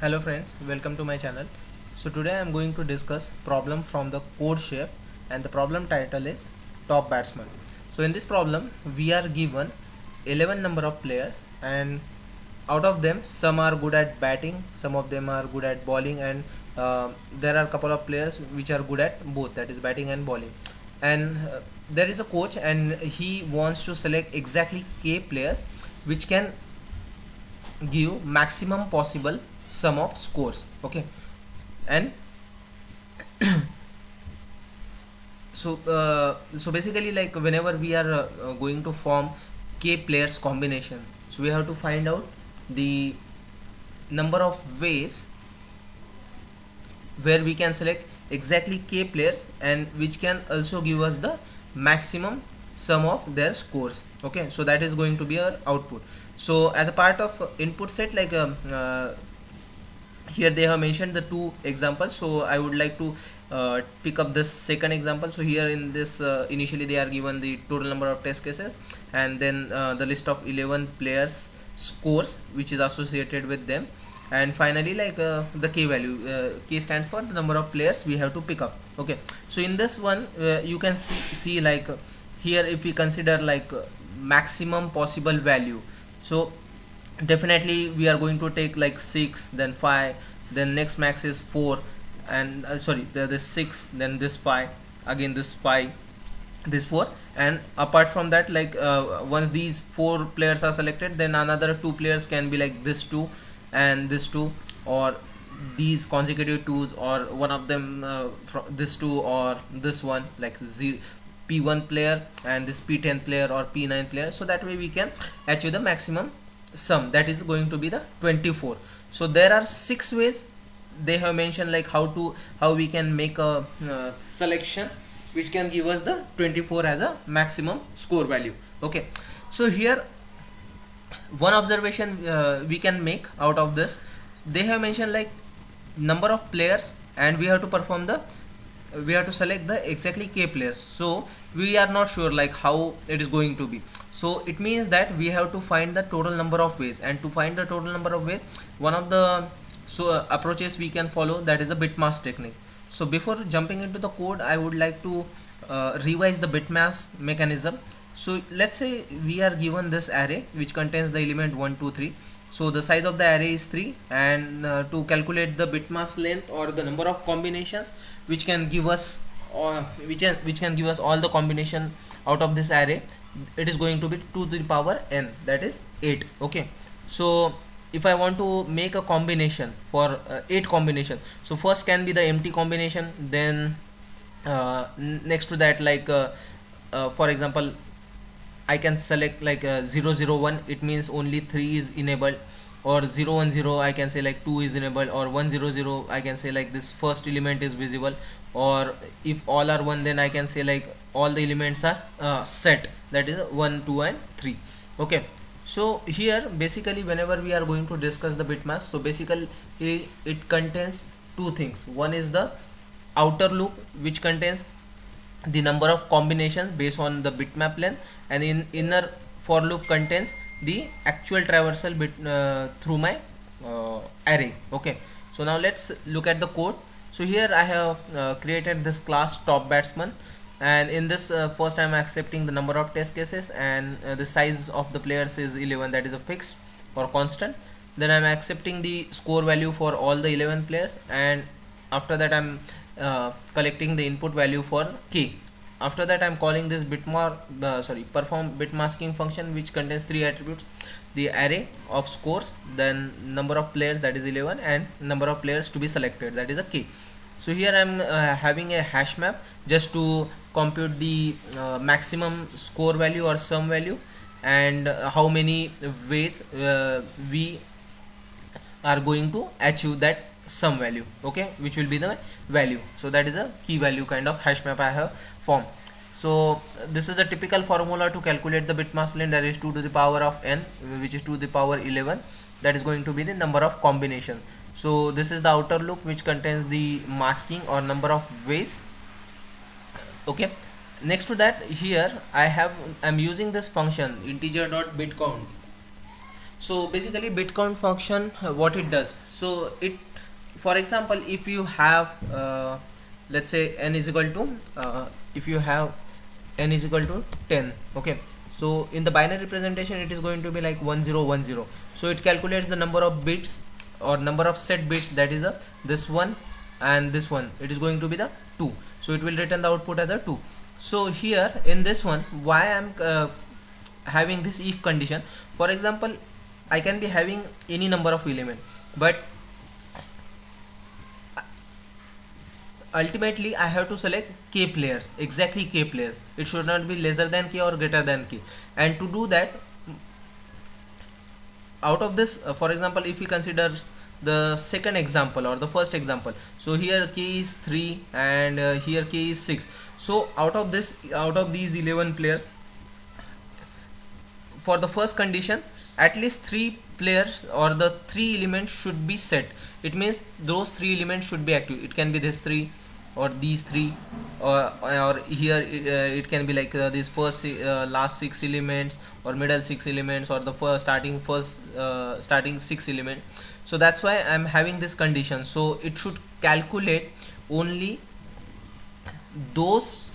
Hello friends, welcome to my channel. So today I am going to discuss problem from the code shape, and the problem title is top batsman. So in this problem we are given 11 number of players, and out of them some are good at batting, some of them are good at bowling, and there are a couple of players which are good at both, that is batting and bowling. And there is a coach and he wants to select exactly K players which can give maximum possible sum of scores. Okay, and so basically, like, whenever we are going to form K players combination, so we have to find out the number of ways where we can select exactly K players and which can also give us the maximum sum of their scores. Okay, so that is going to be our output. So as a part of input set, like here they have mentioned the two examples, so I would like to pick up this second example. So here in this initially they are given the total number of test cases, and then the list of 11 players scores which is associated with them, and finally, like, the K value. K stands for the number of players we have to pick up. Okay, so in this one you can see like here, if we consider like maximum possible value, so definitely we are going to take like 6, then 5, then next max is 4, and sorry, this 6, then this 5, again this 5, this 4, and apart from that, like, once these 4 players are selected, then another 2 players can be like this 2 and this 2, or these consecutive 2s, or one of them from this 2 or this one, like P1 player and this P10 player or P9 player. So that way we can achieve the maximum sum, that is going to be the 24. So there are 6 ways they have mentioned, like how we can make a selection which can give us the 24 as a maximum score value. Okay, so here one observation we can make out of this. They have mentioned like number of players, and we have to perform the we have to select the exactly K players. So we are not sure like how it is going to be. So it means that we have to find the total number of ways, and to find the total number of ways, one of the approaches we can follow, that is the bitmask technique. So before jumping into the code, I would like to revise the bitmask mechanism. So let's say we are given this array which contains the element 1 2 3. So the size of the array is 3, and to calculate the bitmask length or the number of combinations which can give us, or which can give us all the combination out of this array, it is going to be 2 to the power n, that is 8. Okay, so if I want to make a combination for 8 combination, so first can be the empty combination, then next to that, like, for example, I can select like 001, it means only 3 is enabled, or 010 I can say like 2 is enabled, or 100 I can say like this first element is visible, or if all are 1, then I can say like all the elements are set, that is 1 2 and 3. Okay, so here basically whenever we are going to discuss the bitmask, so basically it contains two things. One is the outer loop which contains the number of combinations based on the bitmap length, and in inner for loop contains the actual traversal bit through my array. Okay, so now let's look at the code. So here I have created this class top batsman, and in this first I am accepting the number of test cases, and the size of the players is 11, that is a fixed or constant. Then I am accepting the score value for all the 11 players, and after that I'm collecting the input value for K. After that I'm calling this perform bitmasking function which contains 3 attributes: the array of scores, then number of players, that is 11, and number of players to be selected, that is a K. So here I'm having a hash map just to compute the maximum score value or sum value, and how many ways we are going to achieve that sum value. Okay, which will be the value. So that is a key value kind of hash map I have formed. So this is a typical formula to calculate the bitmask length, that is 2 to the power of n, which is 2 to the power 11, that is going to be the number of combination. So this is the outer loop which contains the masking or number of ways. Okay, next to that, here I'm using this function integer.bitcount So basically bit count function, what it does, so it, for example, if you have let's say n is equal to if you have n is equal to 10, okay, so in the binary representation it is going to be like 1010. So it calculates the number of bits or number of set bits, that is this one and this one, it is going to be the 2, so it will return the output as a 2. So here in this one, why I am having this if condition, for example, I can be having any number of element, but ultimately I have to select k players, exactly k players. It should not be lesser than k or greater than k. And to do that, out of this, for example, if we consider the second example or the first example, so here k is 3 and here k is 6. So out of these 11 players, for the first condition, at least 3 players or the 3 elements should be set. It means those 3 elements should be active. It can be this 3 or these 3, or here it can be like these first last 6 elements or middle 6 elements or the starting 6 elements. So that's why I'm having this condition. So it should calculate only those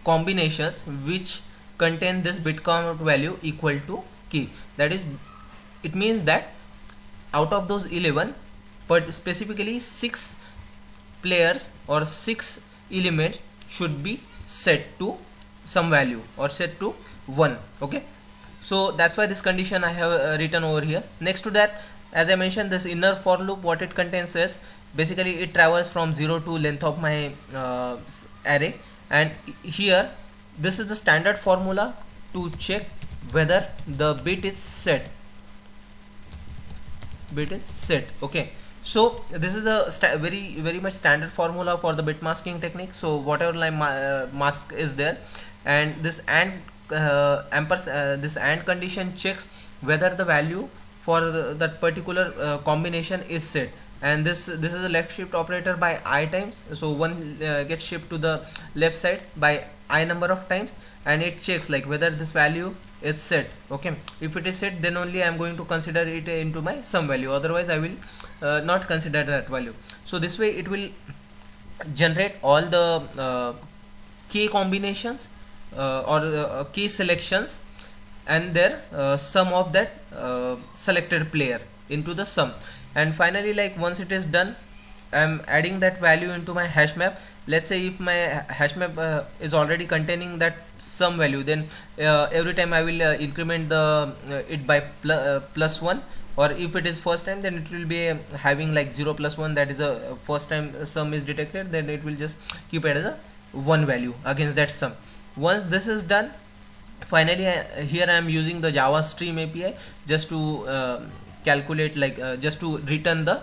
combinations which contain this bit count value equal to k. That is, it means that out of those 11, but specifically 6 players or 6 elements should be set to some value or set to 1, okay. So that's why this condition I have written over here. Next to that, as I mentioned, this inner for loop, what it contains is basically it travels from 0 to length of my array, and here this is the standard formula to check whether the bit is set, okay. So this is a very much standard formula for the bit masking technique. So whatever line mask is there, and this and this and condition checks whether the value for that particular combination is set. And this is a left shift operator by I times, so one gets shipped to the left side by I number of times, and it checks like whether this value is set, okay. If it is set, then only I am going to consider it into my sum value, otherwise I will not consider that value. So this way it will generate all the k combinations or k selections and their sum of that selected player into the sum. And finally, like once it is done, I'm adding that value into my hash map. Let's say if my hash map is already containing that sum value, then every time I will increment the it by plus 1, or if it is first time, then it will be having like 0 plus 1, that is a first time sum is detected, then it will just keep it as a 1 value against that sum. Once this is done, finally here I am using the Java Stream API just to calculate like just to return the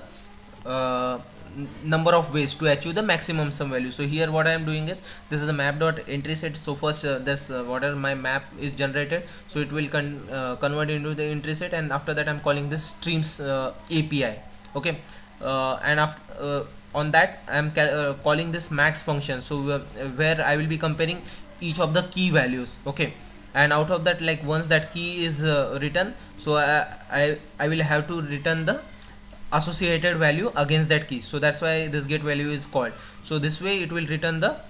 number of ways to achieve the maximum sum value. So here what I am doing is, this is a map dot entry set. So first this whatever my map is generated, so it will convert into the entry set, and after that I'm calling this streams API, okay. And after on that I'm calling this max function, so where I will be comparing each of the key values, okay. And out of that, like once that key is written, so I will have to return the associated value against that key. So that's why this get value is called. So this way it will return the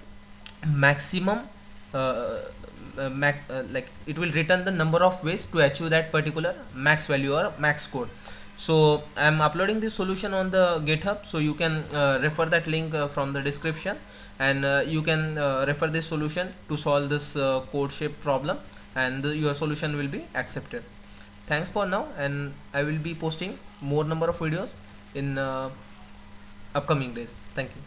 maximum like it will return the number of ways to achieve that particular max value or max code. So I'm uploading this solution on the GitHub, so you can refer that link from the description, and you can refer this solution to solve this code shape problem, and your solution will be accepted. Thanks for now, and I will be posting more number of videos in upcoming days. Thank you.